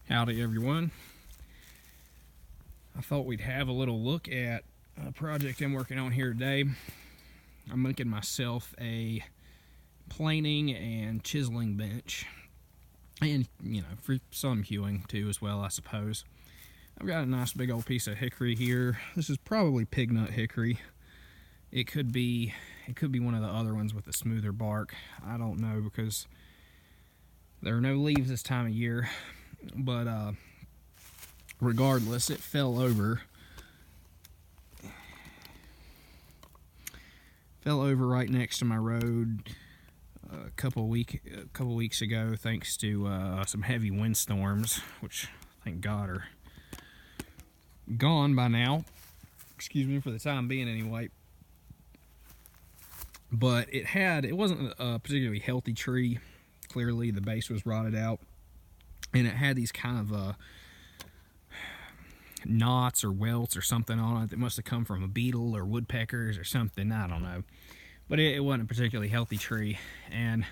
Howdy everyone. I thought we'd have a little look at a project I'm working on here today. I'm making myself a planing and chiseling bench, and for some hewing too as well, I suppose. I've got a nice big old piece of hickory here. This is probably pig nut hickory. It could be one of the other ones with a smoother bark. I don't know because there are no leaves this time of year. But regardless, it fell over right next to my road a couple weeks ago, thanks to some heavy windstorms, which thank God are gone by now. Excuse me, for the time being anyway. But it wasn't a particularly healthy tree. Clearly the base was rotted out, and it had these kind of knots or welts or something on it that must have come from a beetle or woodpeckers or something. I don't know. But it wasn't a particularly healthy tree, and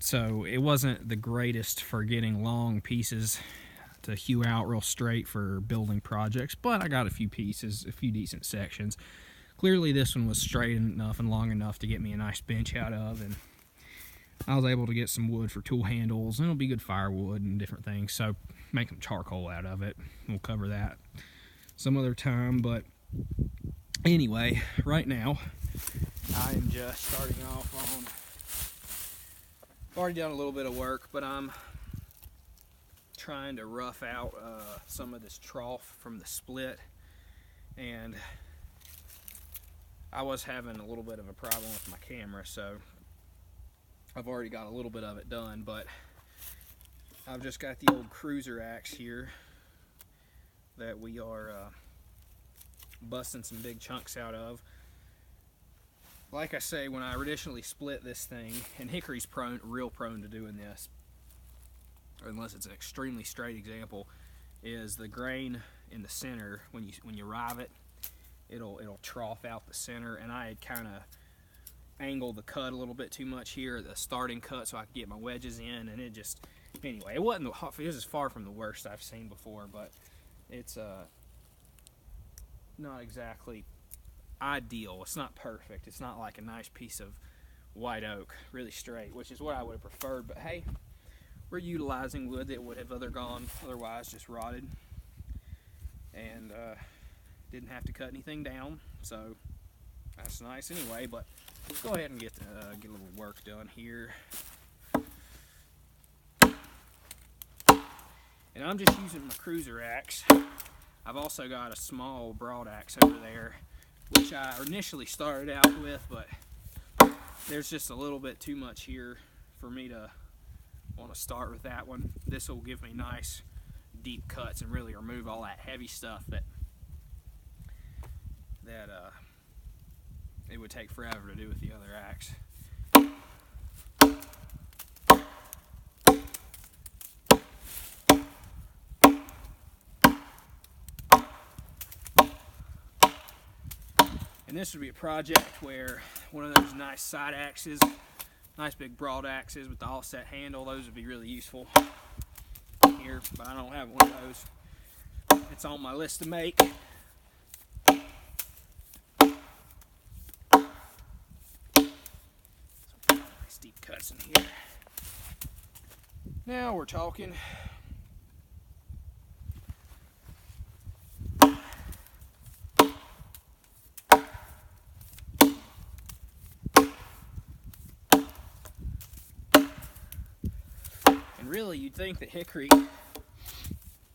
so it wasn't the greatest for getting long pieces to hew out real straight for building projects, but I got a few pieces, a few decent sections. Clearly this one was straight enough and long enough to get me a nice bench out of, and I was able to get some wood for tool handles, and it'll be good firewood and different things, so make some charcoal out of it. We'll cover that some other time, but anyway, right now I am just starting off on, I've already done a little bit of work, but I'm trying to rough out some of this trough from the split, and I was having a little bit of a problem with my camera, so I've already got a little bit of it done, but I've just got the old cruiser axe here that we are busting some big chunks out of. Like I say, when I initially split this thing, and hickory's real prone to doing this, unless it's an extremely straight example, is the grain in the center, when you rive it, it'll trough out the center, and I had kind of angled the cut a little bit too much here, the starting cut, so I could get my wedges in, and it just, anyway, it was as far from the worst I've seen before, but it's not exactly ideal. It's not perfect. It's not like a nice piece of white oak, really straight, which is what I would have preferred, but hey, we're utilizing wood that would have otherwise just rotted, and didn't have to cut anything down, so that's nice anyway. But let's go ahead and get a little work done here. And I'm just using my cruiser axe. I've also got a small broad axe over there, which I initially started out with, but there's just a little bit too much here for me to want to start with that one. This will give me nice deep cuts and really remove all that heavy stuff that it would take forever to do with the other axe. And this would be a project where one of those nice side axes, nice big broad axes with the offset handle, those would be really useful here, but I don't have one of those. It's on my list to make. Nice deep cuts in here. Now we're talking. Really, you'd think that hickory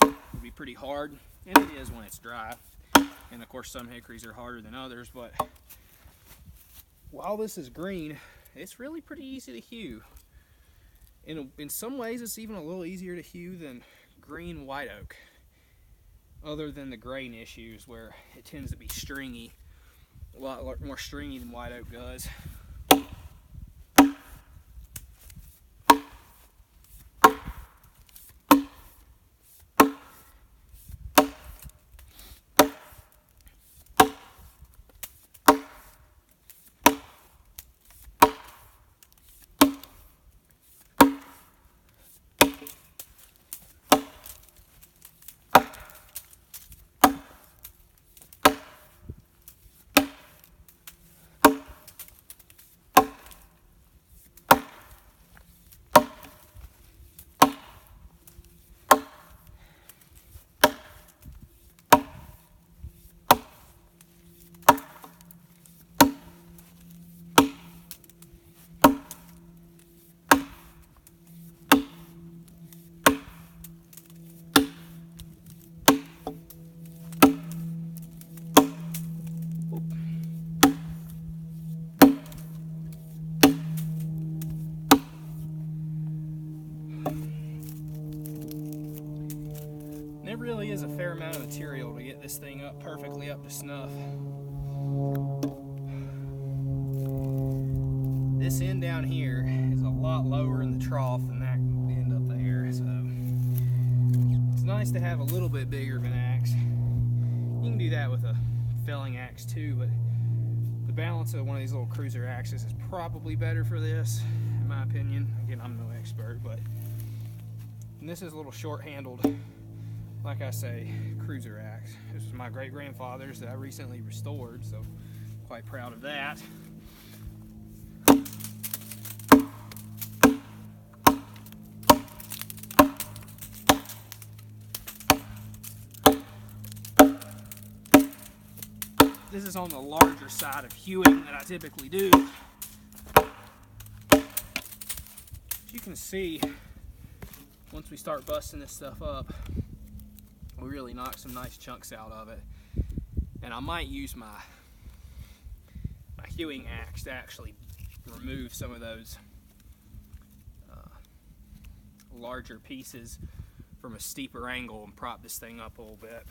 would be pretty hard, and it is when it's dry. And of course, some hickories are harder than others, but while this is green, it's really pretty easy to hew. In some ways, it's even a little easier to hew than green white oak, other than the grain issues where it tends to be stringy, a lot more stringy than white oak does. it really is a fair amount of material to get this thing up perfectly up to snuff. This end down here is a lot lower in the trough than that end up there, so it's nice to have a little bit bigger of an axe. You can do that with a felling axe too, but the balance of one of these little cruiser axes is probably better for this, in my opinion. Again, I'm no expert, but and this is a little short-handled, like I say, cruiser axe. This was my great-grandfather's that I recently restored, so I'm quite proud of that. This is on the larger side of hewing that I typically do. As you can see, once we start busting this stuff up, we really knock some nice chunks out of it. And I might use my hewing axe to actually remove some of those larger pieces from a steeper angle and prop this thing up a little bit.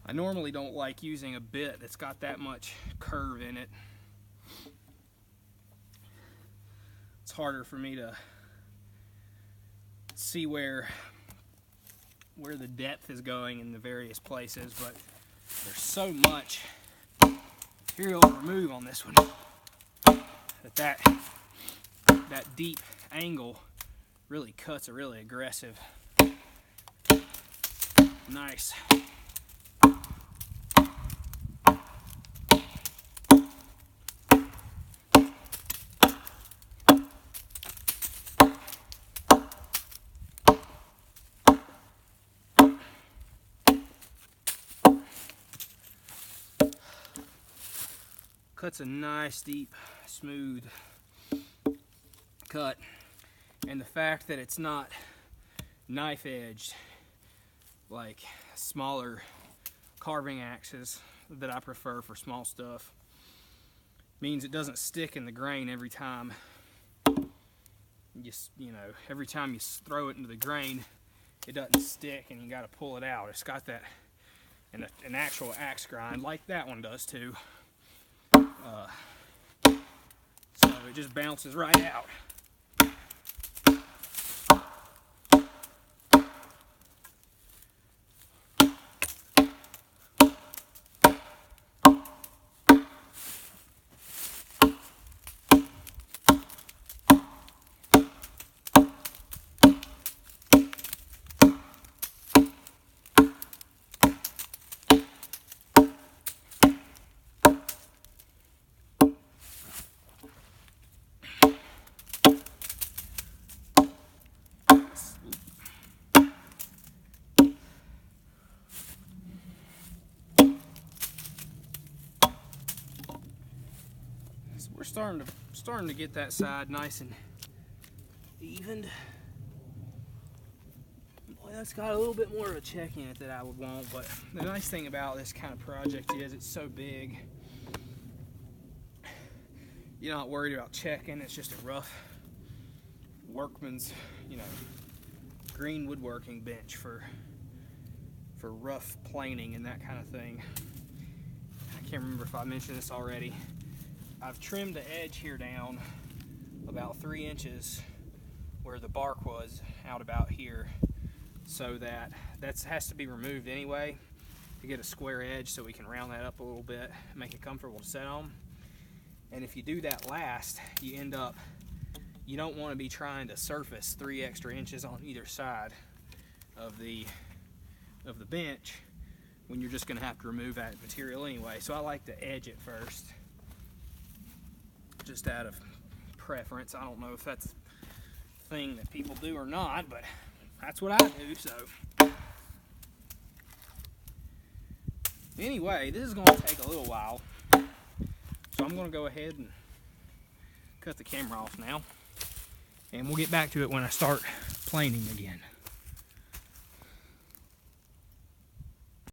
I normally don't like using a bit that's got that much curve in it. It's harder for me to see where the depth is going in the various places, but there's so much material to remove on this one that deep angle really cuts a really aggressive, nice. Cuts a nice, deep, smooth cut, and the fact that it's not knife edged like smaller carving axes that I prefer for small stuff means it doesn't stick in the grain every time every time you throw it into the grain. It doesn't stick and you got to pull it out. It's got that an actual axe grind like that one does too. So it just bounces right out. We're starting to get that side nice and evened. Boy, that's got a little bit more of a check in it that I would want, but the nice thing about this kind of project is it's so big. You're not worried about checking. It's just a rough workman's, green woodworking bench for rough planing and that kind of thing. I can't remember if I mentioned this already. I've trimmed the edge here down about 3 inches where the bark was out about here, so that has to be removed anyway to get a square edge so we can round that up a little bit, make it comfortable to sit on. And if you do that last, you don't want to be trying to surface 3 extra inches on either side of the bench when you're just going to have to remove that material anyway. So I like to edge it first, just out of preference. I don't know if that's a thing that people do or not, but that's what I do. So Anyway, this is going to take a little while, so I'm going to go ahead and cut the camera off now, and we'll get back to it when I start planing again.